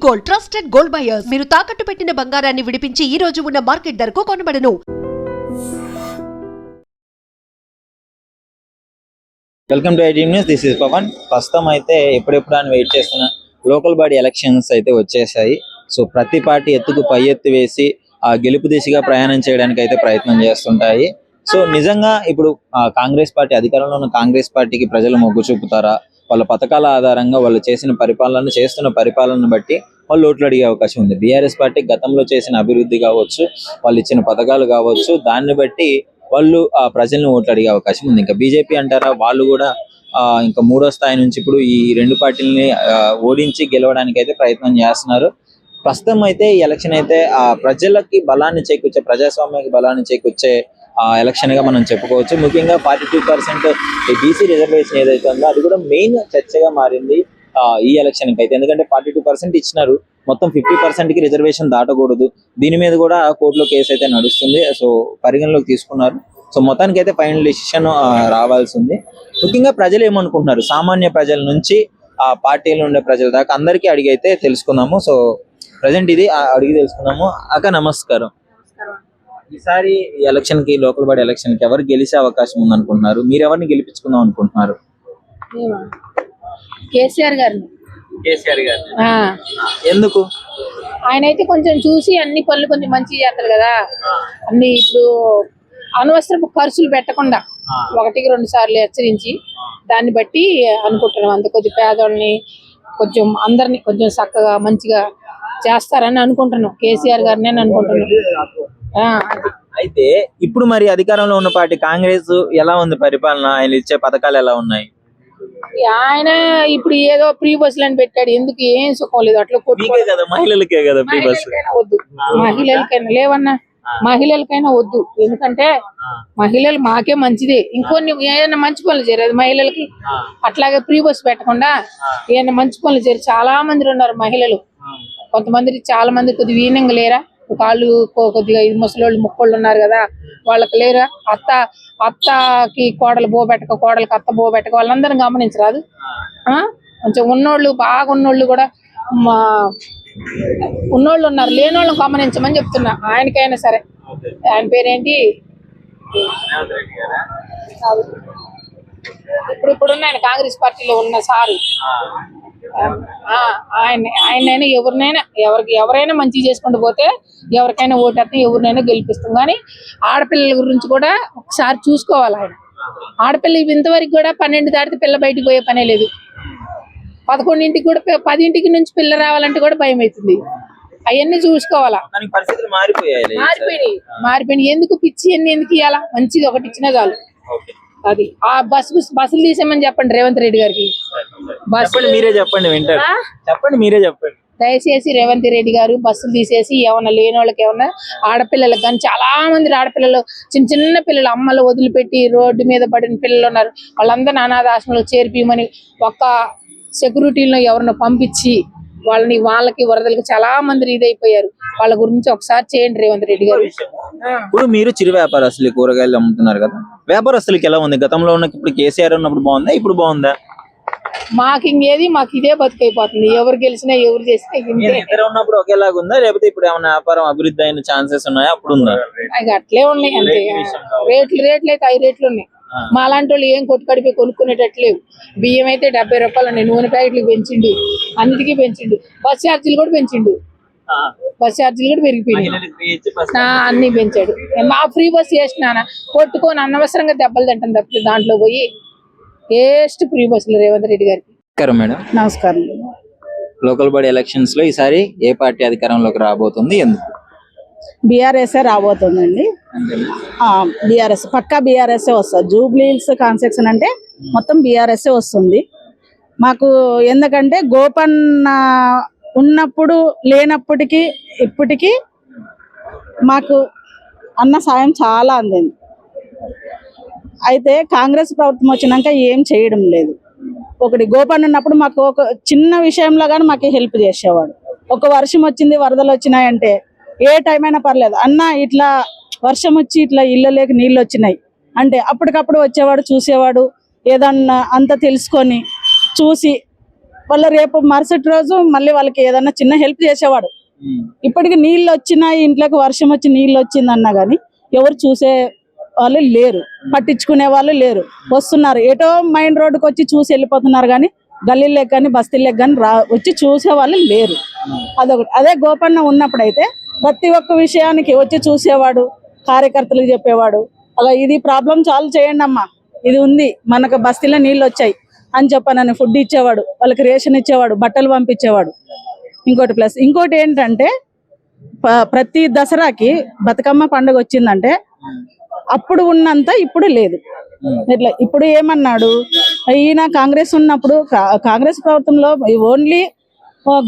Gold, trusted gold buyers. మీరు తాకట్టు పెట్టిన బంగారాన్ని విడిపించి ఈ రోజు ఉన్న మార్కెట్ ధరకు కొనబడను. Welcome to IT news. This is Pavan. ప్రస్తుతం అయితే ఎప్పుడెప్పుడు అని వెయిట్ చేస్తున్న లోకల్ బాడీ ఎలక్షన్స్ అయితే వచ్చేసాయి. సో ప్రతి పార్టీ ఎత్తుకు పై ఎత్తు వేసి ఆ గెలుపు దిశగా ప్రయాణం చేయడానికి అయితే ప్రయత్నం చేస్తుంటాయి. సో నిజంగా ఇప్పుడు కాంగ్రెస్ పార్టీ అధికారంలో ఉన్న కాంగ్రెస్ పార్టీకి ప్రజలు మొగ్గు చూపుతారా? వాళ్ళ పథకాల ఆధారంగా వాళ్ళు చేస్తున్న పరిపాలనను బట్టి వాళ్ళు ఓట్లు అడిగే అవకాశం ఉంది. బీఆర్ఎస్ పార్టీ గతంలో చేసిన అభివృద్ధి కావచ్చు, వాళ్ళు ఇచ్చిన పథకాలు కావచ్చు, దాన్ని బట్టి వాళ్ళు ప్రజలను ఓట్లు అడిగే అవకాశం ఉంది. ఇంకా బీజేపీ అంటారా, వాళ్ళు కూడా ఇంకా మూడో స్థాయి నుంచి ఇప్పుడు ఈ రెండు పార్టీలని ఓడించి గెలవడానికి అయితే ప్రయత్నం చేస్తున్నారు. ప్రస్తుతం అయితే ఈ ఎలక్షన్ అయితే ప్రజలకి బలాన్ని చేకూర్చే, ప్రజాస్వామ్యానికి బలాన్ని చేకూర్చే ఎలక్షన్ గా మనం చెప్పుకోవచ్చు. ముఖ్యంగా 42% బీసీ రిజర్వేషన్ ఏదైతే ఉందో అది కూడా మెయిన్ చర్చగా మారింది ఈ ఎలక్షన్ కి అయితే. ఎందుకంటే 42% ఇచ్చినారు, మొత్తం 50% కి రిజర్వేషన్ దాటకూడదు. దీని మీద కూడా కోర్టులో కేసు అయితే నడుస్తుంది. సో పరిగణలోకి తీసుకున్నారు. సో మొత్తానికి అయితే ఫైనల్ డిసిషన్ రావాల్సి ఉంది. ముఖ్యంగా ప్రజలు ఏమనుకుంటున్నారు, సామాన్య ప్రజల నుంచి ఆ పార్టీలో ఉండే ప్రజల దాకా అందరికీ అడిగి అయితే తెలుసుకుందాము. సో ప్రజెంట్ ఇది అడిగి తెలుసుకుందాము. అక్క నమస్కారం. ఈసారి ఎలక్షన్ కి, లోకల్ బాడీ ఎలక్షన్ కి ఎవరు గెలిచే అవకాశం ఉంది అనుకుంటున్నారు? మీరు ఎవరిని గెలిపించుకుందాం అనుకుంటున్నారు? కేసీఆర్ గారిని. కేసీఆర్ గారు. ఎందుకు? ఆయన అయితే కొంచెం చూసి అన్ని పనులు కొంచెం మంచిగా చేస్తారు కదా. అన్ని ఇప్పుడు అనవసరపు ఖర్చులు పెట్టకుండా 1-2 సార్లు హెచ్చరించి దాన్ని బట్టి అనుకుంటున్నాం. అంత కొద్ది పేదోళ్ళని కొంచెం అందరినీ కొంచెం చక్కగా మంచిగా చేస్తారని అనుకుంటున్నాం. కేసీఆర్ గారిని అనుకుంటున్నాం. అయితే ఇప్పుడు మరి అధికారంలో ఉన్న పార్టీ కాంగ్రెస్ ఎలా ఉంది పరిపాలన? ఆయన ఇచ్చే పథకాలు ఎలా ఉన్నాయి? ఆయన ఇప్పుడు ఏదో ఫ్రీ బస్సులు అని పెట్టాడు. ఎందుకు ఏం సుఖం లేదు. అట్లా కదా, మహిళలకే కదా ఫ్రీ బస్సు. వద్దు, మహిళలకైనా లేవన్నా, మహిళలకైనా వద్దు. ఎందుకంటే మహిళలు మాకే మంచిదే. ఇంకొన్ని ఏదైనా మంచి పనులు చేయరు మహిళలకి. అట్లాగే ఫ్రీ బస్సు పెట్టకుండా ఏదైనా మంచి పనులు చేయరు. చాలా మంది ఉన్నారు మహిళలు. కొంతమంది చాలా మంది కొద్దిగా వీనంగా లేరా, కాళ్ళు కొద్దిగా ముసలోళ్ళు ముక్కోళ్ళు ఉన్నారు కదా, వాళ్ళకి లేరా. అత్తకి కోడలు బోబెట్టక, కోడలకి అత్త బోబెట్టక వాళ్ళందరినీ గమనించరాదు. కొంచెం ఉన్నోళ్ళు, బాగా ఉన్నోళ్ళు కూడా ఉన్నోళ్ళు ఉన్నారు, లేనోళ్ళని గమనించమని చెప్తున్నా. ఆయనకైనా సరే. ఆయన పేరేంటి, ఇప్పుడున్న ఆయన కాంగ్రెస్ పార్టీలో ఉన్న సారు. ఆయనైనా ఎవరైనా మంచిగా చేసుకుంటూ పోతే ఎవరికైనా ఓటేస్తాం, ఎవరినైనా గెలిపిస్తాం. కానీ ఆడపిల్లల గురించి కూడా ఒకసారి చూసుకోవాలి. ఆయన ఆడపిల్ల ఇంతవరకు కూడా 12 దాటితే పిల్ల బయటికి పోయే పనే లేదు. 11ంటికి కూడా 10ంటికి నుంచి పిల్ల రావాలంటే కూడా భయం అవుతుంది. అవన్నీ చూసుకోవాలా. పరిస్థితులు మారిపోయినాయి. ఎందుకు పిచ్చి అన్ని ఎందుకు ఇవ్వాలా? మంచిది ఒకటి ఇచ్చినా చాలు. అది ఆ బస్సులు తీసేమని చెప్పండి రేవంత్ రెడ్డి గారికి. మీరే చెప్పండి, వింటారు. చెప్పండి, మీరే చెప్పండి. దయచేసి రేవంత్ రెడ్డి గారు బస్సులు తీసేసి ఏమన్నా లేని వాళ్ళకి, ఏమన్నా ఆడపిల్లలకు కానీ చాలా మంది ఆడపిల్లలు, చిన్న పిల్లలు అమ్మలు వదిలిపెట్టి రోడ్డు మీద పడిన పిల్లలు ఉన్నారు. వాళ్ళందరినీ అనాథాశ్రమంలో చేర్పిమని ఒక్క సెక్యూరిటీలో ఎవరినో పంపించి వాళ్ళకి వరదలకి చాలా మంది ఇదైపోయారు. వాళ్ళ గురించి ఒకసారి చేయండి రేవంత్ రెడ్డి గారు. ఇప్పుడు మీరు చిరు వ్యాపారస్తులు, కూరగాయలు అమ్ముతున్నారు కదా, వ్యాపారస్తులకి ఎలా ఉంది? గతంలో ఉన్న, ఇప్పుడు కేసీఆర్ ఉన్నప్పుడు బాగుందా, ఇప్పుడు బాగుందా? మాకు ఇదే బతుకైపోతుంది. ఎవరు గెలిచినా ఎవరు చేసినా ఇద్దరు ఉన్నప్పుడు ఒకేలాగా ఉందా, లేకపోతే ఇప్పుడు ఏమైనా వ్యాపారం అభివృద్ధి అయిన ఛాన్సెస్ ఉన్నాయా? అప్పుడు ఉందా? అట్లే ఉన్నాయి అంతే. రేట్లు అయితే 5 రేట్లు ఉన్నాయి. మా లాంటి వాళ్ళు ఏం కొట్టుకడిపోయి కొనుక్కునేటట్లేవు. బియ్యం అయితే 70 రూపాయలు ఉన్నాయి. నూనె ప్యాకెట్లకు పెంచిండు, అన్నిటికీ పెంచిండు. బస్ ఛార్జీలు కూడా పెంచిండు. బస్ ఛార్జీలు కూడా పెరిగిపోయినాయి. అన్ని పెంచాడు. మా ఫ్రీ బస్ చేసినా కొట్టుకొని అనవసరంగా దెబ్బలు తింటాం తప్పితే దాంట్లో పోయి వేస్ట్ ఫ్రీ బస్సులు రేవంత్ రెడ్డి గారికి. మేడం నమస్కారం. లోకల్ బాడీ ఎలక్షన్స్ లో ఈసారి ఏ పార్టీ అధికారంలోకి రాబోతుంది, ఎందుకు? బీఆర్ఎస్ రాబోతుందండి. బీఆర్ఎస్ పక్కా బీఆర్ఎస్ వస్తుంది. జూబ్లీ హిల్స్ కాన్స్టిట్యూషన్ అంటే మొత్తం బీఆర్ఎస్ వస్తుంది మాకు. ఎందుకంటే గోపన్న ఉన్నప్పుడు లేనప్పటికీ ఇప్పటికీ మాకు అన్న సాయం చాలా అందింది. అయితే కాంగ్రెస్ ప్రభుత్వం వచ్చినాక ఏం చేయడం లేదు. ఒకటి గోపన్న ఉన్నప్పుడు మాకు ఒక చిన్న విషయంలో కానీ మాకు హెల్ప్ చేసేవాడు. ఒక వర్షం వచ్చింది, వరదలు వచ్చినాయంటే ఏ టైం అయినా పర్లేదు, అన్న ఇట్లా వర్షం వచ్చి ఇట్లా ఇళ్ళలోకి నీళ్ళు వచ్చినాయి అంటే అప్పటికప్పుడు వచ్చేవాడు, చూసేవాడు. ఏదన్నా అంత తెలుసుకొని చూసి వాళ్ళ రేపు మరుసటి రోజు మళ్ళీ వాళ్ళకి ఏదన్నా చిన్న హెల్ప్ చేసేవాడు. ఇప్పటికి నీళ్ళు వచ్చినా, ఇంట్లోకి వర్షం వచ్చి నీళ్ళు వచ్చిందన్నా గానీ ఎవరు చూసే వాళ్ళు లేరు, పట్టించుకునే వాళ్ళు లేరు. వస్తున్నారు ఏటో మెయిన్ రోడ్డుకి వచ్చి చూసి వెళ్ళిపోతున్నారు కానీ గల్లీలకు కానీ బస్తీలకు కానీ వచ్చి చూసే వాళ్ళు లేరు. అదొకటి. అదే గోపన్న ఉన్నప్పుడైతే ప్రతి ఒక్క విషయానికి వచ్చి చూసేవాడు, కార్యకర్తలకు చెప్పేవాడు. అలా ఇది ప్రాబ్లం సాల్వ్ చేయండి అమ్మా, ఇది ఉంది, మనకు బస్తీలో నీళ్ళు వచ్చాయి అని చెప్పనని ఫుడ్ ఇచ్చేవాడు, వాళ్ళకి రేషన్ ఇచ్చేవాడు, బట్టలు పంపించేవాడు. ఇంకోటి ఏంటంటే ప్రతి దసరాకి బతుకమ్మ పండుగ వచ్చిందంటే అప్పుడు ఉన్నంత ఇప్పుడు లేదు. ఇట్లా ఇప్పుడు ఏమన్నాడు ఈయన, కాంగ్రెస్ ఉన్నప్పుడు కాంగ్రెస్ ప్రభుత్వంలో ఓన్లీ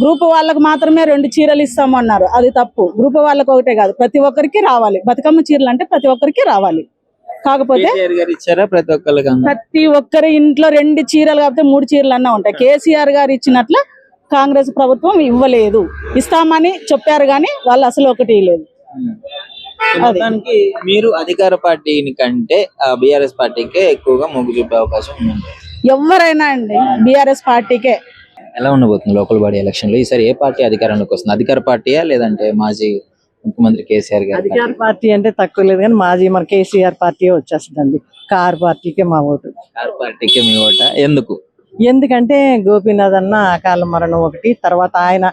గ్రూప్ వాళ్ళకు మాత్రమే 2 చీరలు ఇస్తాము అన్నారు. అది తప్పు. గ్రూప్ వాళ్ళకు ఒకటే కాదు, ప్రతి ఒక్కరికి రావాలి. బతుకమ్మ చీరలు అంటే ప్రతి ఒక్కరికి రావాలి. కాకపోతే ప్రతి ఒక్కరి ఇంట్లో 2 చీరలు కాకపోతే 3 చీరలు అన్నా ఉంటాయి. కేసీఆర్ గారు ఇచ్చినట్ల కాంగ్రెస్ ప్రభుత్వం ఇవ్వలేదు. ఇస్తామని చెప్పారు కానీ వాళ్ళు అసలు ఒకటి లేదు. మొత్తానికి మీరు అధికార పార్టీని కంటే బీఆర్ఎస్ పార్టీకే ఎక్కువగా మొగ్గు చూపే అవకాశం ఉంది. ఎవరైనా అండి బీఆర్ఎస్ పార్టీకే. ఎలా ఉండబోతుంది లోకల్ బాడీ ఎలక్షన్ లో ఈసారి ఏ పార్టీ అధికారంలోకి వస్తుంది? అధికార పార్టీయా లేదంటే మాజీ ముఖ్యమంత్రి కేసీఆర్ గారు? అధికార పార్టీ అంటే తక్కువ లేదు కానీ మాజీ మన కేసీఆర్ పార్టీ వచ్చేస్తుందండి. కార్ పార్టీకే మా ఓటు. కార్ పార్టీకే మీ ఓట? ఎందుకు? ఎందుకంటే గోపీనాథ్ అన్న అకాల మరణం ఒకటి, తర్వాత ఆయన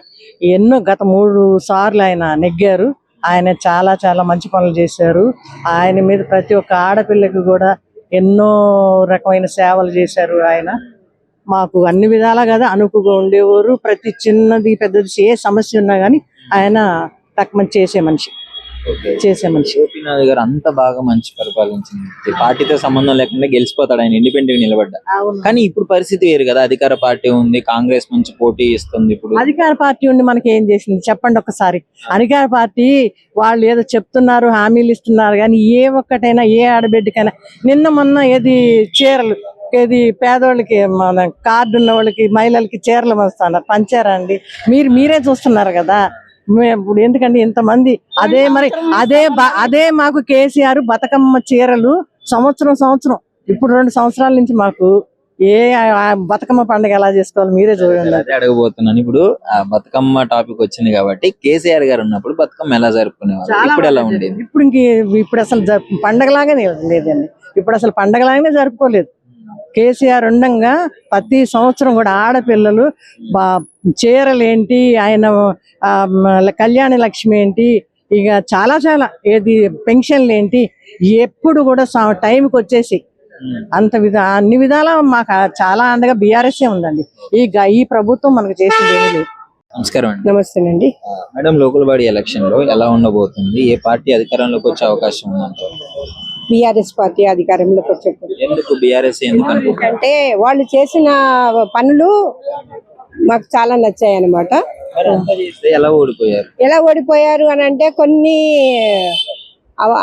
గత 3 సార్లు ఆయన నెగ్గారు. ఆయన చాలా చాలా మంచి పనులు చేశారు. ఆయన మీద ప్రతి ఒక్క ఆడపిల్లకి కూడా ఎన్నో రకమైన సేవలు చేశారు. ఆయన మాకు అన్ని విధాలా కదా అనుకుగా ఉండేవారు. ప్రతి చిన్నది పెద్దది ఏ సమస్య ఉన్నా కానీ ఆయన తక్కువ చేసే మనిషి. గోపీనాథ్ గారు అంత బాగా మంచి పరిపాలించింది, పార్టీతో సంబంధం లేకుండా గెలిచిపోతాడు ఆయన, ఇండిపెండెంట్ నిలబడ్డా. కానీ ఇప్పుడు పరిస్థితి వేరు కదా, అధికార పార్టీ ఉంది, కాంగ్రెస్ మంచి పోటీ ఇస్తుంది. ఇప్పుడు అధికార పార్టీ ఉండి మనకి ఏం చేసింది చెప్పండి ఒకసారి. అధికార పార్టీ వాళ్ళు ఏదో చెప్తున్నారు, హామీలు ఇస్తున్నారు కానీ ఏ ఒక్కటైనా ఏ ఆడబిడ్డకైనా మొన్న ఏది చీరలు, ఏది పేదోళ్ళకి మన కార్డు ఉన్న వాళ్ళకి మహిళలకి చీరలు పంచారా అండి? మీరే చూస్తున్నారు కదా. ఇప్పుడు ఎందుకంటే ఇంతమంది అదే మాకు కేసీఆర్ బతుకమ్మ చీరలు సంవత్సరం ఇప్పుడు 2 సంవత్సరాల నుంచి మాకు బతుకమ్మ పండుగ ఎలా చేసుకోవాలి మీరే చూడండి. అడగబోతున్నాను. ఇప్పుడు బతుకమ్మ టాపిక్ వచ్చింది కాబట్టి కేసీఆర్ గారు ఉన్నప్పుడు బతుకమ్మ ఎలా జరుపుకునేవారు, ఇప్పుడు ఎలా ఉండేది? ఇప్పుడు అసలు పండగలాగానే లేదండి. ఇప్పుడు అసలు పండగలాగానే జరుపుకోలేదు. కేసీఆర్ ఉండగా ప్రతి సంవత్సరం కూడా ఆడపిల్లలు చీరలు ఏంటి, ఆయన కళ్యాణ లక్ష్మి ఏంటి, ఇక చాలా చాలా ఏది పెన్షన్లు ఏంటి, ఎప్పుడు కూడా టైంకి వచ్చేసి అన్ని విధాలా మాకు చాలా అండగా బీఆర్ఎస్ ఉందండి. ఈ ప్రభుత్వం మనకు చేసింది ఏమీ లేదు. నమస్కారం అండి. నమస్తేనండి మేడం, లోకల్ బాడీ ఎలక్షన్ లో ఎలా ఉండబోతుంది? ఏ పార్టీ అధికారంలోకి వచ్చే అవకాశం ఉందంటారు? బీఆర్ఎస్ పార్టీ అధికారంలోకి వచ్చేప్పుడు. ఎందుకు బీఆర్ఎస్? ఎందుకంటే వాళ్ళు చేసిన పనులు మాకు చాలా నచ్చాయి అన్నమాట. ఎలా ఓడిపోయారు అని అంటే కొన్ని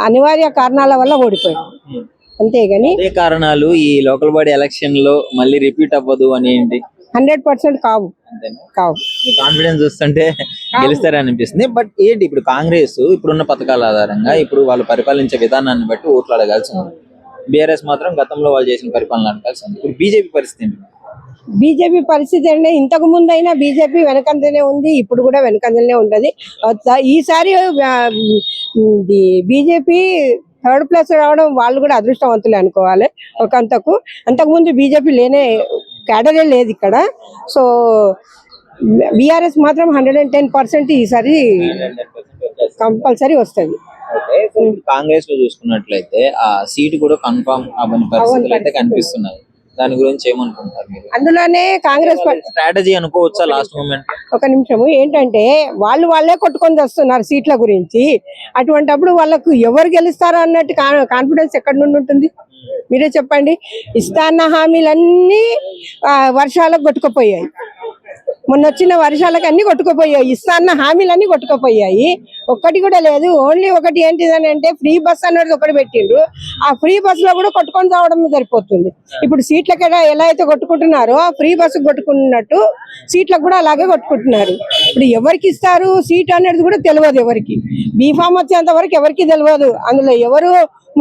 అనివార్య కారణాల వల్ల ఓడిపోయారు, అంతేగాని కారణాలు ఈ లోకల్ బాడీ ఎలక్షన్ లో మళ్ళీ రిపీట్ అవ్వదు అని ఏంటి? 100% కావు. కాన్ఫిడెన్స్ వస్తుంటే గెలుస్తారని అనిపిస్తుంది. బట్ ఏంటి ఇప్పుడు కాంగ్రెస్ ఇప్పుడున్న పథకాల ఆధారంగా ఇప్పుడు వాళ్ళు పరిపాలించే విధానాన్ని బట్టి ఓట్లు అడగాల్సి ఉంది. బీఆర్ఎస్ మాత్రం గతంలో వాళ్ళు చేసిన పరిపాలన అడగాల్సి ఉంది. ఇప్పుడు బీజేపీ పరిస్థితి ఏంటి? బీజేపీ పరిస్థితి అంటే ఇంతకు ముందు అయినా బీజేపీ వెనకంజనే ఉంది, ఇప్పుడు కూడా వెనకంజనే ఉంటది. ఈసారి బీజేపీ 3rd ప్లేస్ రావడం వాళ్ళు కూడా అదృష్టవంతులే అనుకోవాలి. అంతకుముందు బీజేపీ క్యాడరే లేదు ఇక్కడ. సో బీఆర్ఎస్ మాత్రం 110% ఈసారి కంపల్సరీ వస్తుంది. కాంగ్రెస్ లో చూసుకున్నట్లయితే ఆ సీటు కూడా కన్ఫర్మ్ అవ్వని పరిస్థితులు అయితే కనిపిస్తున్నాయి. దాని గురించి ఏమనుకుంటారు మీరు? అందులోనే కాంగ్రెస్ స్ట్రాటజీ అనుకోవచ్చా లాస్ట్ మూమెంట్? ఒక నిమిషము, ఏంటంటే వాళ్ళే కొట్టుకొని వస్తున్నారు సీట్ల గురించి. అటువంటిప్పుడు వాళ్ళకు ఎవరు గెలుస్తారో అన్నట్టు కాన్ఫిడెన్స్ ఎక్కడి నుండి ఉంటుంది మీరే చెప్పండి. ఇస్తాన్న హామీలన్నీ వర్షాలకు కొట్టుకుపోయాయి. మొన్న వచ్చిన వర్షాలకు అన్ని కొట్టుకుపోయాయి. ఇస్తాన్న హామీలన్నీ కొట్టుకుపోయాయి. ఒక్కటి కూడా లేదు. ఓన్లీ ఒకటి ఏంటిదని అంటే ఫ్రీ బస్ అన్నది ఒకటి పెట్టిండ్రు. ఆ ఫ్రీ బస్ లో కూడా కొట్టుకొని రావడం సరిపోతుంది. ఇప్పుడు సీట్లకి ఎలా అయితే కొట్టుకుంటున్నారో ఆ ఫ్రీ బస్సు కొట్టుకున్నట్టు సీట్లకు కూడా అలాగే కొట్టుకుంటున్నారు. ఇప్పుడు ఎవరికి ఇస్తారు సీట్ అనేది కూడా తెలియదు. ఎవరికి బీఫామ్ వచ్చేంత వరకు ఎవరికి తెలియదు. అందులో ఎవరు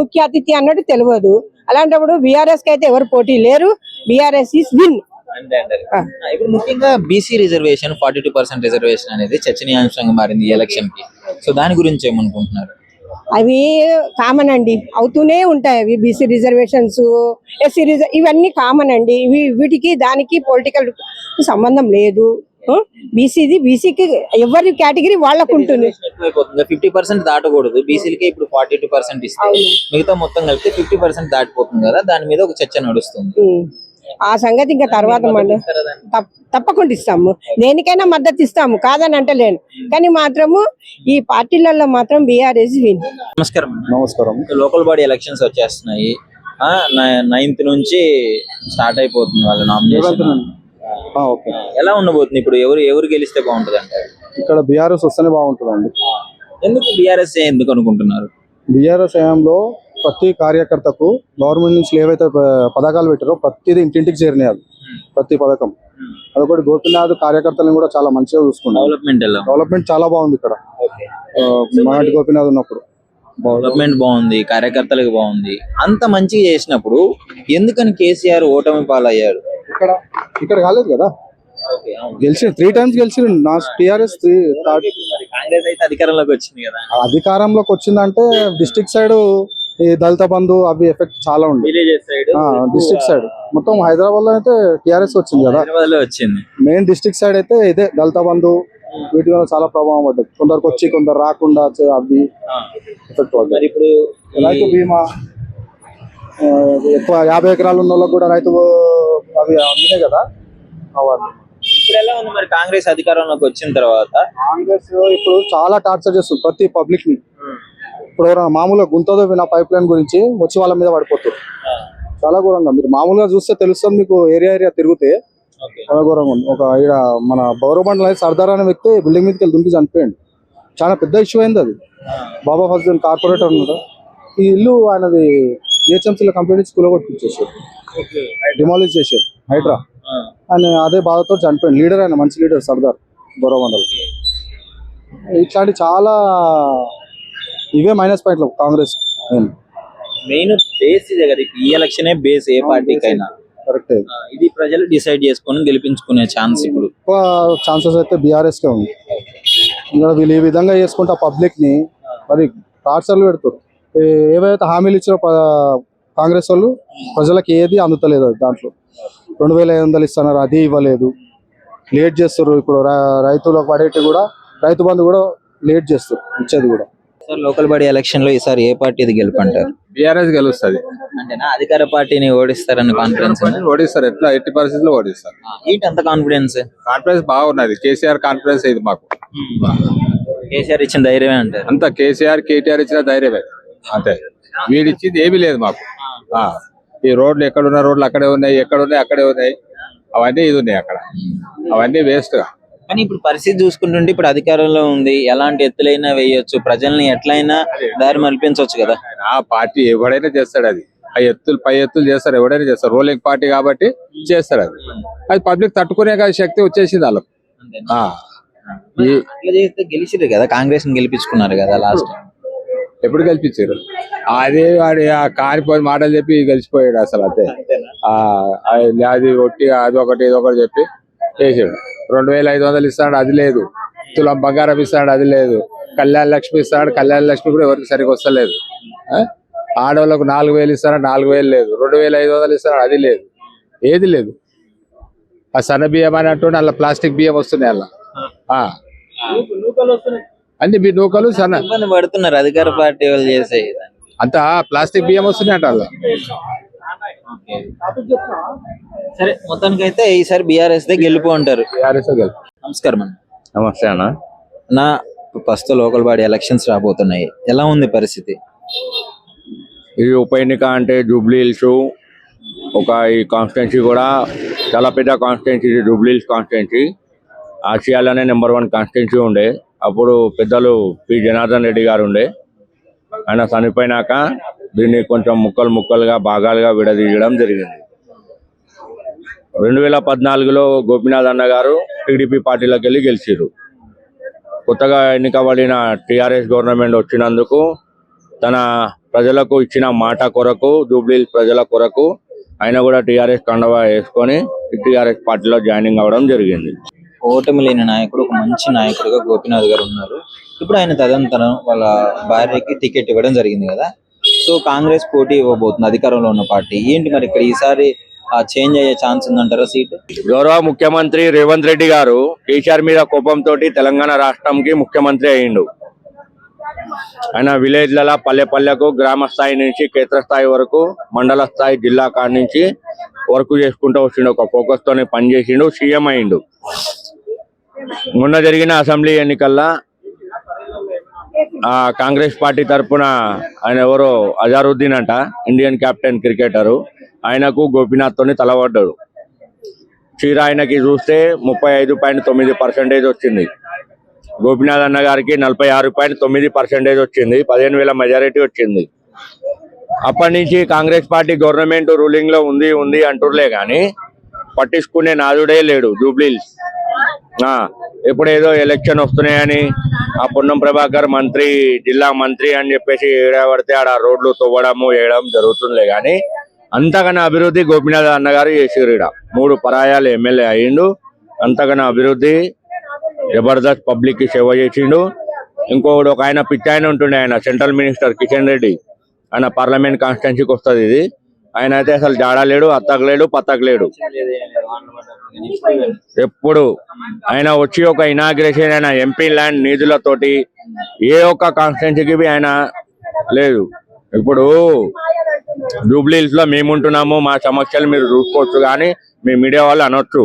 ముఖ్య అతిథి అన్నట్టు తెలియదు. అలాంటప్పుడు బీఆర్ఎస్ కి అయితే ఎవరు పోటీ లేరు. BRS is win. అంతే అంటారు. ఇప్పుడు ముఖ్యంగా బీసీ రిజర్వేషన్ 42% రిజర్వేషన్ అనేది చర్చనీయాంశంగా మారింది ఈ ఎలక్షన్ కి. సో దాని గురించి ఏమనుకుంటున్నారు? అవి కామన్ అండి, అవుతూనే ఉంటాయి. అవి బీసీ రిజర్వేషన్స్, ఎస్సీ ఇవన్నీ కామన్ అండి. వీటికి దానికి పొలిటికల్ సంబంధం లేదు. బీసీకి ఎవరి కేటగిరీ వాళ్ళకు ఉంటుంది. 50% దాటకూడదు బీసీలకే, ఇప్పుడు 42% ఇస్తే మిగతా మొత్తం కలిపితే 50% దాటిపోతుంది కదా, దాని మీద ఒక చర్చ నడుస్తుంది. ఆ సంగతి ఇంకా తర్వాత మనం తప్పకుండా ఇస్తాము. దేనికైనా మద్దతు ఇస్తాము, కాదని అంటలేను. కానీ మాత్రము ఈ పార్టీలలో మాత్రం బీఆర్ఎస్ విన్. నమస్కారం. నమస్కారం. లోకల్ బాడీ ఎలక్షన్స్ వచ్చేస్తున్నాయి. 9th నుంచి స్టార్ట్ అయిపోతుంది వాళ్ళ నామినేషన్. ఓకే, ఎలా ఉండబోతుంది ఇప్పుడు? ఎవరు గెలిస్తే బాగుంటుంది అంటారు? ఇక్కడ బీఆర్ఎస్ వస్తేనే బాగుంటుందండి. ఎందుకు బీఆర్ఎస్ ఎందుకు అనుకుంటున్నారు? బీఆర్ఎస్ హయాంలో ప్రతి కార్యకర్తకు గవర్నమెంట్ నుంచి ఏవైతే పథకాలు పెట్టారో ప్రతిదీ ఇంటింటికి చేరినాయి. ప్రతి పథకం అదొకటి. గోపీనాథ్ కార్యకర్తలను కూడా చాలా మంచిగా చూసుకున్నారు. డెవలప్మెంట్ చాలా బాగుంది ఇక్కడ. మరాఠీ గోపీనాథ్ ఉన్నప్పుడు డెవలప్మెంట్ బాగుంది, కార్యకర్తలకు బాగుంది. అంత మంచిగా చేసినప్పుడు ఎందుకని కేసీఆర్ ఓటమి పాలయ్యారు? ఇక్కడ కాలేదు కదా, గెలిచి 3 times గెలిచిరు. నా టీఆర్ఎస్ కాంగ్రెస్ అయితే అధికారంలోకి వచ్చింది కదా. అధికారంలోకి వచ్చిందంటే డిస్ట్రిక్ట్ సైడ్ ఈ దళిత బంధు అవి ఎఫెక్ట్ చాలా ఉంది. డిస్ట్రిక్ట్ సైడ్ మొత్తం హైదరాబాద్ లో అయితే టీఆర్ఎస్ వచ్చింది కదా, వచ్చింది. మెయిన్ డిస్ట్రిక్ట్ సైడ్ అయితే ఇదే దళిత బంధు వీటి వల్ల చాలా ప్రభావం పడ్డది. కొందరికి వచ్చి కొందరు రాకుండా అవి ఎఫెక్ట్ పడ్డది. ఇప్పుడు రైతు బీమా ఎక్కువ 50 ఎకరాలు ఉన్న వాళ్ళకి కూడా రైతు అవి అందినాయి కదా అవార్డు. ఇప్పుడు ఎలా ఉంది మరి కాంగ్రెస్ అధికారంలోకి వచ్చిన తర్వాత? కాంగ్రెస్ ఇప్పుడు చాలా టార్చర్ చేస్తుంది ప్రతి పబ్లిక్ ని. ఇప్పుడు మామూలుగా గుంతదో విన పైప్ లైన్ గురించి వచ్చి వాళ్ళ మీద పడిపోతారు. చాలా ఘోరంగా మీరు మామూలుగా చూస్తే తెలుస్తుంది మీకు. ఏరియా తిరిగితే చాలా ఘోరంగా ఉంది. ఒక ఇక్కడ మన బౌరబండ్ల సర్దార్ అనే వ్యక్తి బిల్డింగ్ మీదకి వెళ్ళి దుంకి చనిపోయింది. చాలా పెద్ద ఇష్యూ అయింది అది. బాబా ఫస్దీన్ కార్పొరేటర్ ఉన్నారు. ఈ ఇల్లు ఆయనది జిహెచ్ఎంసీలో కంప్లీట్ స్కూల్ కొట్టించేసారు, డిమాలిష్ చేశారు హైడ్రా అని. అదే బాధతో చనిపోయింది. లీడర్ ఆయన, మంచి లీడర్ సర్దార్ బౌరబండలు. ఇట్లాంటి చాలా ఇవే మైనస్ పాయింట్లు కాంగ్రెస్. మెయిన్ బేస్ ఇదే కదా, ఈ ఎలక్షనే బేస్ ఏ పార్టీకైనా. కరెక్ట్. ఇది ప్రజలు డిసైడ్ చేసుకొని గెలిపించుకునే ఛాన్స్ ఇప్పుడు ఎక్కువ ఛాన్సెస్ అయితే బీఆర్ఎస్ కే ఉంది. ఇంకా వీళ్ళు ఈ విధంగా చేసుకుంటా పబ్లిక్ ని మరి టార్చర్లు పెడతారు. ఏవైతే హామీలు ఇచ్చారో కాంగ్రెస్ వాళ్ళు ప్రజలకు ఏది అందుతలేదు. దాంట్లో 2500 ఇస్తున్నారు, అది ఇవ్వలేదు. లేట్ చేస్తారు. ఇప్పుడు రైతులకు పడేటి కూడా రైతు బంధు కూడా లేట్ చేస్తారు ఇచ్చేది కూడా. సార్, లోకల్ బాడీ ఎలక్షన్ లో ఈసారి ఏ పార్టీది గెలుపంటారు? బీఆర్ఎస్ గెలుస్తుంది. అంటేనా అధికార పార్టీని ఓడిస్తారన్న కాన్ఫిడెన్స్? ఓడిస్తారు, ఎట్టి పరిస్థితుల్లో ఓడిస్తారు. ఏంటి అంత కాన్ఫిడెన్స్? కాన్ఫిడెన్స్ బాగున్నది. కేసీఆర్ కాన్ఫిడెన్స్ ఇది మాకు. కేసీఆర్ ఇచ్చిన ధైర్యమే అంటారు? అంత కేసీఆర్ కేటీఆర్ ఇచ్చిన ధైర్యమే అంతే. వీడిచ్చింది ఏమీ లేదు మాకు. ఈ రోడ్లు ఎక్కడున్న రోడ్లు అక్కడే ఉన్నాయి, ఎక్కడున్నాయి అక్కడే ఉన్నాయి. అవన్నీ ఇది ఉన్నాయి అక్కడ, అవన్నీ వేస్ట్ గా. కానీ ఇప్పుడు పరిస్థితి చూసుకుంటుంటే ఇప్పుడు అధికారంలో ఉంది, ఎలాంటి ఎత్తులైనా వేయొచ్చు, ప్రజల్ని ఎట్లయినా దారి మల్పించవచ్చు కదా. ఆ పార్టీ ఎవడైనా చేస్తాడు. అది పై ఎత్తులు చేస్తారు, ఎవడైనా చేస్తారు. రోలింగ్ పార్టీ కాబట్టి చేస్తారు. అది పబ్లిక్ తట్టుకునే శక్తి వచ్చేసింది వాళ్ళకు. ఇట్లా చేస్తే గెలిచిరు కదా, కాంగ్రెస్ ని గెలిపించుకున్నారు కదా లాస్ట్. ఎప్పుడు గెలిపించారు? అదే వాడి కానిపోయి మాటలు చెప్పి గెలిచిపోయాడు అసలు. అంతే. అది ఒట్టి అది ఒకటి ఇది ఒకటి చెప్పి చేసాడు. 2500 ఇస్తాడు, అది లేదు. తులం బంగారం ఇస్తాడు, అది లేదు. కళ్యాణ లక్ష్మి ఇస్తాడు, కళ్యాణ లక్ష్మి కూడా ఎవరికి సరిగ్గా వస్తలేదు. ఆడవాళ్ళకు 4000 ఇస్తాడు, 4000 లేదు. 2500 ఇస్తాడు, అది లేదు. ఏది లేదు. ఆ సన్న బియ్యం అని అంటుండే అలా ప్లాస్టిక్ బియ్యం వస్తున్నాయి. అలా అన్ని నూకలు సన్న ఇబ్బంది పడుతున్నారు అధికార పార్టీ వాళ్ళు చేసే. అంతా ప్లాస్టిక్ బియ్యం వస్తున్నాయి అంట అలా. సరే, మొత్తానికి అయితే ఈసారి బీఆర్ఎస్ దే గెలుపు అంటారు. నమస్కారం అన్న. నమస్తే అన్న. నా ప్రస్తుత లోకల్ బాడీ ఎలక్షన్స్ రాబోతున్నాయి, ఎలా ఉంది పరిస్థితి? ఈ ఉప ఎన్నిక అంటే జూబ్లీ హిల్స్ ఒక ఈ కాన్స్టిట్యున్సీ కూడా చాలా పెద్ద కాన్స్టిట్యున్సీ. జూబ్లీ హిల్స్ కాన్స్టిట్యున్సీ ఆసియాలోనే నెంబర్ 1 కాన్స్టిట్యున్సీ ఉండే. అప్పుడు పెద్దలు పి జనార్దన్ రెడ్డి గారు ఉండే. ఆయన చనిపోయినాక దీన్ని కొంచెం ముక్కలుగా భాగాలుగా విడదీయడం జరిగింది. 2014లో గోపీనాథ్ అన్న గారు టీడీపీ పార్టీలోకి వెళ్ళి గెలిచారు. కొత్తగా ఎన్నికబడిన టీఆర్ఎస్ గవర్నమెంట్ వచ్చినందుకు తన ప్రజలకు ఇచ్చిన మాట కొరకు, జూబ్లీ ప్రజల కొరకు ఆయన కూడా టీఆర్ఎస్ కండవా వేసుకొని టీఆర్ఎస్ పార్టీలో జాయినింగ్ అవ్వడం జరిగింది. ఓటమి లేని నాయకుడు, ఒక మంచి నాయకుడిగా గోపీనాథ్ గారు ఉన్నారు. ఇప్పుడు ఆయన తదనంతరం వాళ్ళ భార్యకి టికెట్ ఇవ్వడం జరిగింది కదా. సో కాంగ్రెస్ పోటీ ఇవ్వబోతుంది, అధికారంలో ఉన్న పార్టీ. ఏంటి మరి ఇక్కడ ఈసారి చేంజ్ అయ్యే ఛాన్స్ ఉందంటారా సీట్? గౌరవ ముఖ్యమంత్రి రేవంత్ రెడ్డి గారు కేసీఆర్ మీద కోపంతో తెలంగాణ రాష్ట్రంకి ముఖ్యమంత్రి అయ్యిండు. ఆయన విలేజ్లలో పల్లె పల్లెకు గ్రామ స్థాయి నుంచి క్షేత్ర స్థాయి వరకు మండల స్థాయి జిల్లా కాడి నుంచి వర్క్ చేసుకుంటూ వచ్చిండు. ఒక ఫోకస్ తోనే పనిచేసిండు, సీఎం అయిండు. మొన్న జరిగిన అసెంబ్లీ ఎన్నికల్లో కాంగ్రెస్ పార్టీ తరఫున ఆయన ఎవరో అజారుద్దీన్ అంట, ఇండియన్ కెప్టెన్ క్రికెటరు, ఆయనకు గోపీనాథ్ తోని తలపడ్డాడు. చీర ఆయనకి చూస్తే 35.9% వచ్చింది. గోపీనాథ్ అన్న గారికి 46.9% వచ్చింది. 15,000 మెజారిటీ వచ్చింది. అప్పటి నుంచి కాంగ్రెస్ పార్టీ గవర్నమెంట్ రూలింగ్ లో ఉంది అంటుర్లే గాని పట్టించుకునే నాదుడే లేడు. జూబ్లీహిల్స్ ఎప్పుడేదో ఎలక్షన్ వస్తున్నాయని ఆ పొన్నం ప్రభాకర్ మంత్రి, జిల్లా మంత్రి అని చెప్పేసి ఏడబడితే ఆడ రోడ్లు తవ్వడము వేయడం జరుగుతుందిలే గాని అంతకన్నా అభివృద్ధి గోపీనాథ్ అన్నగారు చేసిరు. 3 పరాయాలు ఎమ్మెల్యే అయ్యిండు. అంతకన్నా అభివృద్ధి జబర్దస్త్ పబ్లిక్ కి సేవ చేసిండు. ఇంకొకడు ఒక ఆయన పిచ్చి ఆయన ఉంటుండే, ఆయన సెంట్రల్ మినిస్టర్ కిషన్ రెడ్డి, ఆయన పార్లమెంట్ కాన్స్టిట్యున్సీకి వస్తుంది ఇది. ఆయన అయితే అసలు జాడలేడు, అత్తకలేడు, పత్తకలేడు. ఎప్పుడు ఆయన వచ్చి ఒక ఇనాగ్రేషన్ ఆయన ఎంపీ ల్యాండ్ నిధులతోటి ఏ ఒక్క కాన్స్టిట్యున్సీకి ఆయన లేదు. ఇప్పుడు జూబ్లీహిల్స్ లో మేముంటున్నాము, మా సమస్యలు మీరు చూసుకోవచ్చు కానీ మీ మీడియా వాళ్ళు అనొచ్చు.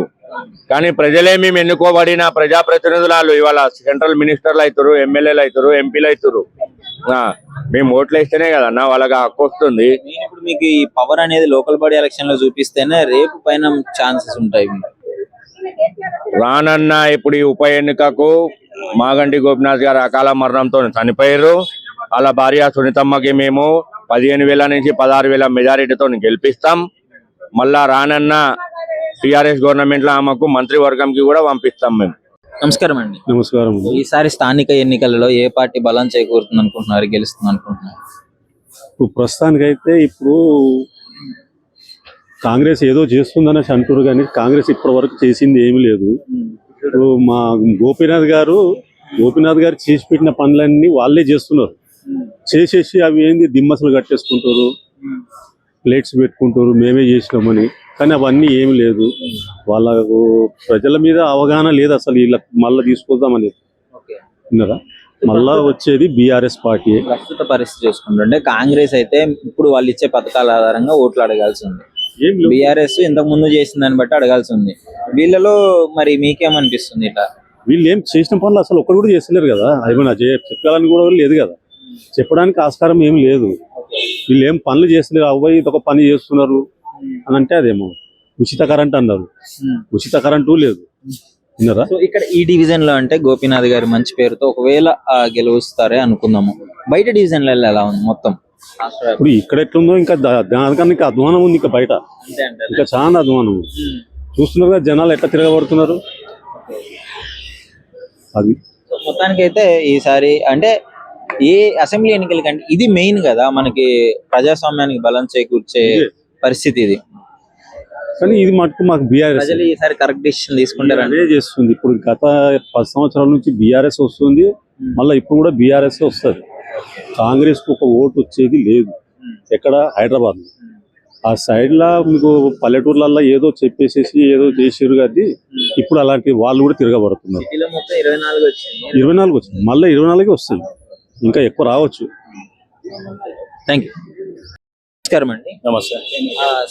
కానీ ప్రజలే మేము ఎన్నుకోబడిన ప్రజాప్రతినిధులు ఇవాళ సెంట్రల్ మినిస్టర్లు అవుతారు, ఎమ్మెల్యేలు అవుతారు, ఎంపీలు అవుతారు. మేము ఓట్లు వేస్తేనే కదన్నా వాళ్ళకి హక్కు వస్తుంది. ఇప్పుడు మీకు ఈ పవర్ అనేది లోకల్ బాడీ ఎలక్షన్ లో చూపిస్తేనే రేపు పైన ఛాన్సెస్ ఉంటాయి. రానన్న ఇప్పుడు ఈ ఉప ఎన్నికకు మాగంటి గోపీనాథ్ గారు అకాల మరణంతో చనిపోయారు. వాళ్ళ భార్య సునీతమ్మకి మేము 15,000 నుంచి 16,000 మెజారిటీతో గెలిపిస్తాం. మళ్ళా రానన్న టిఆర్ఎస్ గవర్నమెంట్ లో ఆమెకు మంత్రివర్గంకి కూడా పంపిస్తాం మేము. నమస్కారం అండి. నమస్కారం. ఈసారి స్థానిక ఎన్నికలలో ఏ పార్టీ బలం చేకూరుతుంది అనుకుంటున్నారు, గెలుస్తుంది అనుకుంటున్నారు? ఇప్పుడు ప్రస్తుతానికైతే ఇప్పుడు కాంగ్రెస్ ఏదో చేస్తుందనేసి అంటారు కానీ కాంగ్రెస్ ఇప్పటి వరకు చేసింది ఏమీ లేదు. ఇప్పుడు మా గోపీనాథ్ గారు చేసి పెట్టిన పనులన్నీ వాళ్ళే చేస్తున్నారు. చేసేసి అవి ఏంది దిమ్మసలు కట్టేసుకుంటారు, ప్లేట్స్ పెట్టుకుంటారు మేమే చేసినామని. కానీ అవన్నీ ఏమి లేదు. వాళ్ళకు ప్రజల మీద అవగాహన లేదు అసలు. వీళ్ళకి మళ్ళీ తీసుకొద్దామని విన్నారా, మళ్ళా వచ్చేది బీఆర్ఎస్ పార్టీ. ప్రస్తుత పరిస్థితి చూసుకుంటుంటే కాంగ్రెస్ అయితే ఇప్పుడు వాళ్ళు ఇచ్చే పథకాల ఆధారంగా ఓట్లు అడగాల్సి ఉంది. బీఆర్ఎస్ ఇంతకు ముందు చేసిన దాన్ని బట్టి అడగాల్సి ఉంది. వీళ్ళలో మరి మీకేమనిపిస్తుంది? ఇట్లా వీళ్ళు ఏం చేసిన పనులు అసలు ఒక్కరు కూడా చేస్తలేరు కదా. ఏమైనా చెప్పాలని కూడా లేదు కదా, చెప్పడానికి ఆస్కారం ఏమి లేదు. వీళ్ళు ఏం పనులు చేస్తలేరు. అవ్వయి ఇదొక పని చేస్తున్నారు అని అంటే అదేమో ఉచిత కరెంట్ అన్నారు, ఉచిత కరెంటు లేదు. విన్నారా? సో ఇక్కడ ఈ డివిజన్ లో అంటే గోపీనాథ్ గారి మంచి పేరుతో ఒకవేళ గెలుస్తారే అనుకుందాము. బయట డివిజన్లలో ఎలా ఉంది మొత్తం? ఇప్పుడు ఇక్కడ ఎట్లుందో ఇంకా దానికన్నా ఇంకా అధ్వానం ఉంది. ఇంకా బయట ఇంకా చాలా అధ్వానం చూస్తున్నారు కదా, జనాలు ఎట్లా తిరగబడుతున్నారు. అది మొత్తానికి అయితే ఈసారి అంటే ఏ అసెంబ్లీ ఎన్నికల కంటే ఇది మెయిన్ కదా, మనకి ప్రజాస్వామ్యానికి బలం చేకూర్చే పరిస్థితి ఇది. కానీ ఇది మటుకు మాకు బీఆర్ఎస్ ప్రజలు ఈసారి కరెక్ట్ డిసిషన్ తీసుకుంటారని అదే చేస్తుంది. ఇప్పుడు గత 10 సంవత్సరాల నుంచి బీఆర్ఎస్ వస్తుంది, మళ్ళీ ఇప్పుడు కూడా బీఆర్ఎస్ వస్తుంది. కాంగ్రెస్ కు ఒక ఓటు వచ్చేది లేదు. ఎక్కడ హైదరాబాద్ ఆ సైడ్ లా మీకు పల్లెటూర్లలో ఏదో చెప్పేసేసి ఏదో చేసారు కానీ ఇప్పుడు అలాంటి వాళ్ళు కూడా తిరగబడుతున్నారు. 24 వచ్చింది, మళ్ళీ 24 వస్తుంది, ఇంకా ఎక్కువ రావచ్చు. Thank you. నమస్కారం అండి. నమస్తే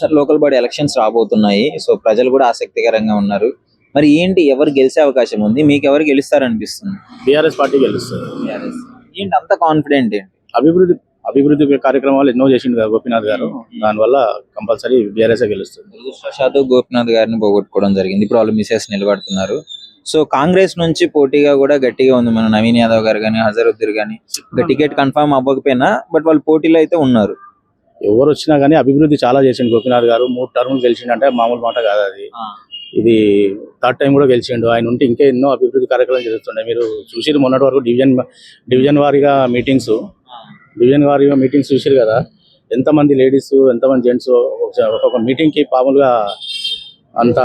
సార్, లోకల్ బాడీ ఎలక్షన్స్ రాబోతున్నాయి. సో ప్రజలు కూడా ఆసక్తికరంగా ఉన్నారు. మరి ఏంటి, ఎవరు గెలిచే అవకాశం ఉంది? మీకు ఎవరు గెలుస్తారనిపిస్తుంది? టీఆర్ఎస్ పార్టీ గెలుస్తుంది. ఏంటి అంత కాన్ఫిడెంట్? అభివృద్ధి కార్యక్రమాలు ఎన్నో చేసిండు కదా గోపీనాథ్ గారు, దానివల్ల కంపల్సరీ బీఆర్ఎస్ గెలుస్తుంది. దురదృష్టవశాత్తు గోపీనాథ్ గారిని పోగొట్టుకోవడం జరిగింది. ఇప్పుడు వాళ్ళు మిసెస్ నిలబడుతున్నారు. సో కాంగ్రెస్ నుంచి పోటీగా కూడా గట్టిగా ఉంది. మన నవీన్ యాదవ్ గారు కానీ, అజరుద్దీన్ కానీ టికెట్ కన్ఫర్మ్ అవ్వకపోయినా బట్ వాళ్ళు పోటీలో అయితే ఉన్నారు. ఎవరు వచ్చినా కానీ అభివృద్ధి చాలా చేసిండు గోపీనాథ్ గారు. 3 టర్ములు గెలిచిండంటే మామూలు మాట కాదు అది. ఇది 3rd టైం కూడా గెలిచిండు. ఆయన ఉంటే ఇంకా ఎన్నో అభివృద్ధి కార్యక్రమాలు జరుగుతుండే. మీరు చూసిరు మొన్నటి వరకు డివిజన్ వారీగా మీటింగ్స్ చూసారు కదా. ఎంతమంది లేడీస్, ఎంతమంది జెంట్స్ ఒక్కొక్క మీటింగ్ కి మామూలుగా అంత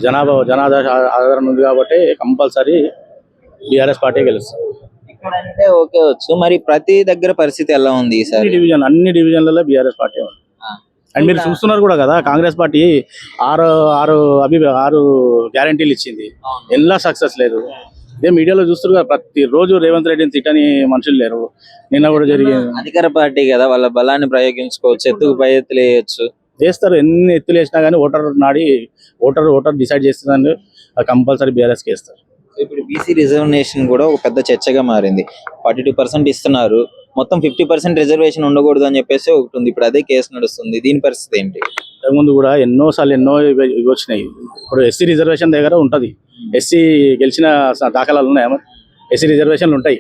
జనాదరణ ఆదరణ ఉంది కాబట్టి కంపల్సరీ బీఆర్ఎస్ పార్టీ గెలుస్తుంది. ఇక్కడ అంటే ఓకే వచ్చు, మరి ప్రతి దగ్గర పరిస్థితి ఎలా ఉంది ఈసారి? అన్ని డివిజన్లలో బీఆర్ఎస్ పార్టీ ఉంది. అండ్ మీరు చూస్తున్నారు కూడా కదా, కాంగ్రెస్ పార్టీ ఆరు గ్యారంటీలు ఇచ్చింది, ఎలా సక్సెస్ లేదు. ఇదే మీడియాలో చూస్తారు కదా, ప్రతి రోజు రేవంత్ రెడ్డిని తిట్టని మనుషులు లేరు. నిన్న కూడా జరిగింది. అధికార పార్టీ కదా, వాళ్ళ బలాన్ని ప్రయోగించుకోవచ్చు, ఎత్తుకు పై ఎత్తులు వేయచ్చు, చేస్తారు. ఎన్ని ఎత్తులు వేసినా కానీ ఓటర్ డిసైడ్ చేస్తుందని కంపల్సరీ బీఆర్ఎస్కి వేస్తారు. ఇప్పుడు బీసీ రిజర్వేషన్ కూడా ఒక పెద్ద చర్చగా మారింది. 42% ఇస్తున్నారు, మొత్తం 50% రిజర్వేషన్ ఉండకూడదు అని చెప్పేసి ఒకటి ఉంది. ఇప్పుడు అదే కేసు నడుస్తుంది, దీని పరిస్థితి ఏంటి? ముందు కూడా ఎన్నో ఇవి వచ్చినాయి. ఇప్పుడు ఎస్సీ రిజర్వేషన్ దగ్గర ఉంటది. ఎస్సీ గెలిచిన దాఖలాలు ఉన్నాయా? మరి ఎస్సీ రిజర్వేషన్లు ఉంటాయి,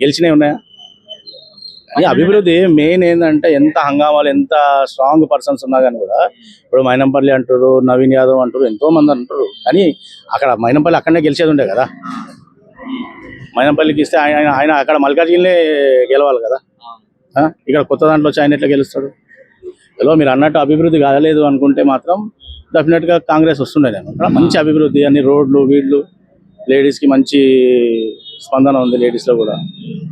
గెలిచినవి ఉన్నాయా? అది అభివృద్ధి మెయిన్ ఏంటంటే, ఎంత హంగామాలు, ఎంత స్ట్రాంగ్ పర్సన్స్ ఉన్నా కానీ కూడా, ఇప్పుడు మైనంపల్లి అంటారు, నవీన్ యాదవ్ అంటారు, ఎంతో మంది అంటారు. కానీ అక్కడ మైనంపల్లి అక్కడనే గెలిచేది ఉండే కదా. మైనంపల్లికి ఇస్తే ఆయన అక్కడ మల్కాజ్గిరినే గెలవాలి కదా. ఇక్కడ కొత్త దాంట్లో వచ్చి ఆయన ఎట్లా గెలుస్తాడు? ఏదో మీరు అన్నట్టు అభివృద్ధి కాలేదు అనుకుంటే మాత్రం డెఫినెట్ గా కాంగ్రెస్ వస్తుండే. అక్కడ మంచి అభివృద్ధి, అన్ని రోడ్లు వీళ్ళు, లేడీస్ కి మంచి స్పందన ఉంది. లేడీస్ లో కూడా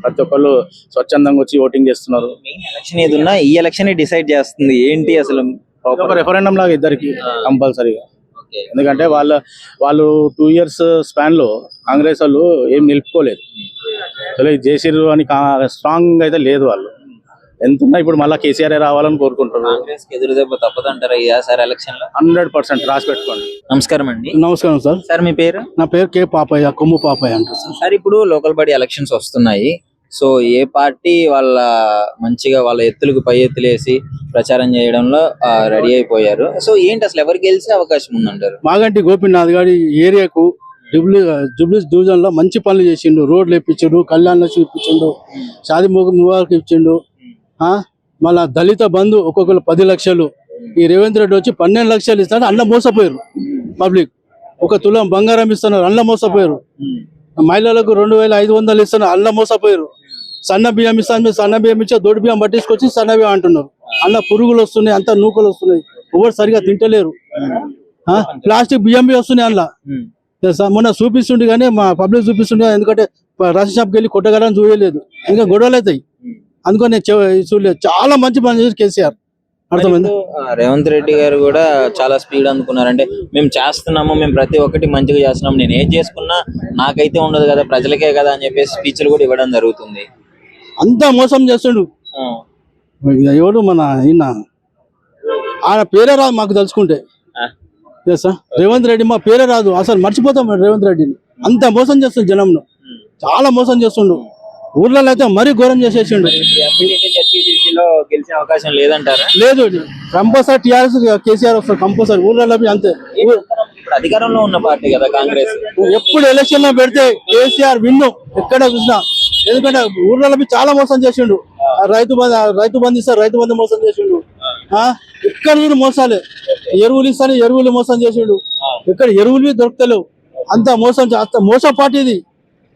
ప్రతి ఒక్కళ్ళు స్వచ్ఛందంగా వచ్చి ఓటింగ్ చేస్తున్నారు. మెయిన్ ఎలక్షన్ ఏది ఉన్నా ఈ ఎలక్షన్ డిసైడ్ చేస్తుంది ఏంటి అసలు. ఒక రెఫరెండం లాగా ఇద్దరికి కంపల్సరీగా. ఎందుకంటే వాళ్ళు 2 years స్పాన్ లో కాంగ్రెస్ వాళ్ళు ఏం నిలుపుకోలేదు. అసలు చేసిర్రు అని స్ట్రాంగ్ అయితే లేదు. వాళ్ళు ఎంత ఉన్నా ఇప్పుడు మళ్ళీ కేసీఆర్ రావాలని కోరుకుంటున్నారు. కాంగ్రెస్ కి ఎదురు దెబ్బ తప్పదంటారా సార్ ఎలక్షన్ లో? 100% రాసి పెట్టుకోండి. నమస్కారం అండి. నమస్కారం సార్. సార్ మీ పేరు? నా పేరు కే పాపయ్య, కొమ్ము పాపయ్య అంటారు సార్. సార్ ఇప్పుడు లోకల్ బాడీ ఎలక్షన్స్ వస్తున్నాయి. సో ఏ పార్టీ వాళ్ళ మంచిగా వాళ్ళ ఎత్తులకు పై ఎత్తులేసి ప్రచారం చేయడంలో రెడీ అయిపోయారు. సో ఏంటి అసలు ఎవరు గెలిచే అవకాశం ఉందంటారు? మాగంటి గోపీనాథ్ గారి ఏరియాకు జూబ్లీస్ డివిజన్ లో మంచి పనులు చేసిండు. రోడ్లు ఇప్పించిండు, కళ్యాణ లక్ష్మి ఇప్పించిండు, షాది ముబారక్ ఇప్పించిండు. మళ్ళా దళిత బంధు ఒక్కొక్కరు 10 లక్షలు. ఈ రేవంత్ రెడ్డి వచ్చి 12 లక్షలు ఇస్తాడు, అన్న మోసపోయారు పబ్లిక్. 1 తులం బంగారం ఇస్తున్నారు, అన్న మోసపోయారు. మహిళలకు 2500 ఇస్తున్నారు, అన్న మోసపోయారు. సన్న బియ్యం ఇస్తాను, సన్న బియ్యం ఇచ్చా దొడ్డు బియ్యం పట్టించుకొచ్చి సన్న బియ్యం అంటున్నారు. అన్న పురుగులు వస్తున్నాయి, అంత నూకలు వస్తున్నాయి, ఎవరు సరిగా తింటలేరు. ప్లాస్టిక్ బియ్యం వస్తున్నాయి అందులో. మొన్న చూపిస్తుండే కానీ మా పబ్లిక్ చూపిస్తుండే, ఎందుకంటే రేషన్ షాప్కి వెళ్ళి కొట్టగలని చూడలేదు, ఇంకా గొడవలు అవుతాయి. అందుకని నేను చూడలేదు. చాలా మంచి పని చేసి కేసీఆర్. అర్థమైంది. రేవంత్ రెడ్డి గారు కూడా చాలా స్పీడ్ అనుకున్నారంటే, మేము చేస్తున్నాము, మేము ప్రతి ఒక్కటి మంచిగా చేస్తున్నాము, నేను ఏం చేసుకున్నా నాకైతే ఉండదు కదా, ప్రజలకే కదా అని చెప్పేసి స్పీచ్లు కూడా ఇవ్వడం జరుగుతుంది. అంతా మోసం చేస్తుండు. ఎవడు మన ఆయన పేరే రాదు మాకు తలుచుకుంటే. రేవంత్ రెడ్డి మా పేరే రాదు, అసలు మర్చిపోతాం రేవంత్ రెడ్డిని. అంత మోసం చేస్తుండు, జనంను చాలా మోసం చేస్తుండు. ఊర్లలో అయితే మరీ ఘోరం చేసేసిండు. గెలిచే అవకాశం లేదంటారా? లేదు, కంపల్సరీ టీఆర్ఎస్ కేసీఆర్ వస్తారు కంపల్సరీ. ఊర్లలో అంతే. ఇప్పుడు అధికారంలో ఉన్న పార్టీ కదా కాంగ్రెస్. ఎప్పుడు ఎలక్షన్ లో పెడితే కేసీఆర్ విన్ను ఎక్కడ చూసినా. ఎందుకంటే ఊర్లలో చాలా మోసం చేసిండు. రైతు బంధు ఇస్తారు, రైతు బంధు మోసం చేసిండు. ఇక్కడ చూడు మోసాలే. ఎరువులు ఇస్తాను, ఎరువులు మోసం చేసిండు. ఇక్కడ ఎరువులు దొరుకుతలేవు. అంత మోస పార్టీ ఇది.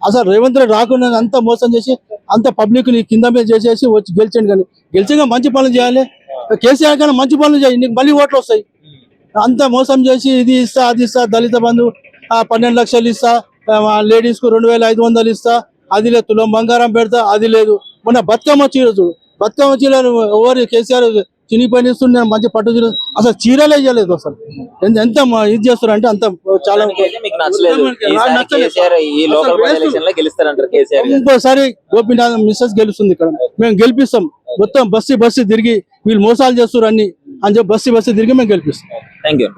అసలు రేవంత్ రెడ్డి రాకుండా అంత మోసం చేసి అంత పబ్లిక్ ని కింద మీద చేసేసి వచ్చి గెలిచండి. కానీ గెలిచిగా మంచి పనులు చేయాలి. కేసీఆర్ కన్నా మంచి పనులు చేయాలి, నీకు మళ్ళీ ఓట్లు వస్తాయి. అంత మోసం చేసి ఇది ఇస్తా, అది ఇస్తా, దళిత బంధు 12 లక్షలు ఇస్తా, లేడీస్ కు 2500 ఇస్తా, అది లేదు, తులం బంగారం పెడతా, అది లేదు. మొన్న బతుకమ్మ చీర చూడు, బతుకమ్మ చీర ఎవరు కేసీఆర్ చినిపోయి ఇస్తుండే, మంచి పట్టు చీర, అసలు చీరలే ఇవ్వలేదు. అసలు ఎంత ఇది చేస్తారు అంటే అంత చాలా ఇంకోసారి గోపీనాథ్ మిస్సెస్ గెలుస్తుంది. ఇక్కడ మేము గెలిపిస్తాం. మొత్తం బస్సు తిరిగి వీళ్ళు మోసాలు చేస్తారు అన్ని అని చెప్పి బస్సు తిరిగి మేము గెలిపిస్తాం. Thank you.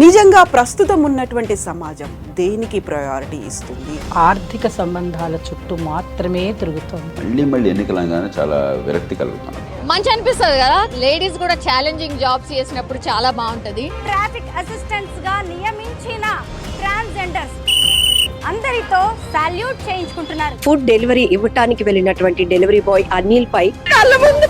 నిజంగా ప్రస్తుతం ఉన్నటువంటి సమాజం దేనికి ప్రయారిటీ ఇస్తుంది? ఆర్థిక సంబంధాల చుట్టూ మాత్రమే తిరుగుతుంది. మళ్ళీ ఎన్నికలంగానే చాలా విరక్తి కలుగుతాం. మంచి అనిపిస్తుంది కదా, లేడీస్ కూడా ఛాలెంజింగ్ జాబ్స్ చేసినప్పుడు చాలా బాగుంటది. ట్రాఫిక్ అసిస్టెంట్స్ గా నియమించిన ట్రాన్స్జెండర్స్ అందరితో సాల్యూట్ చేయించుకుంటున్నారు. ఫుడ్ డెలివరీ ఇవ్వటానికి వెళ్ళినటువంటి డెలివరీ బాయ్ అనిల్ పై కళ్ళ ముందు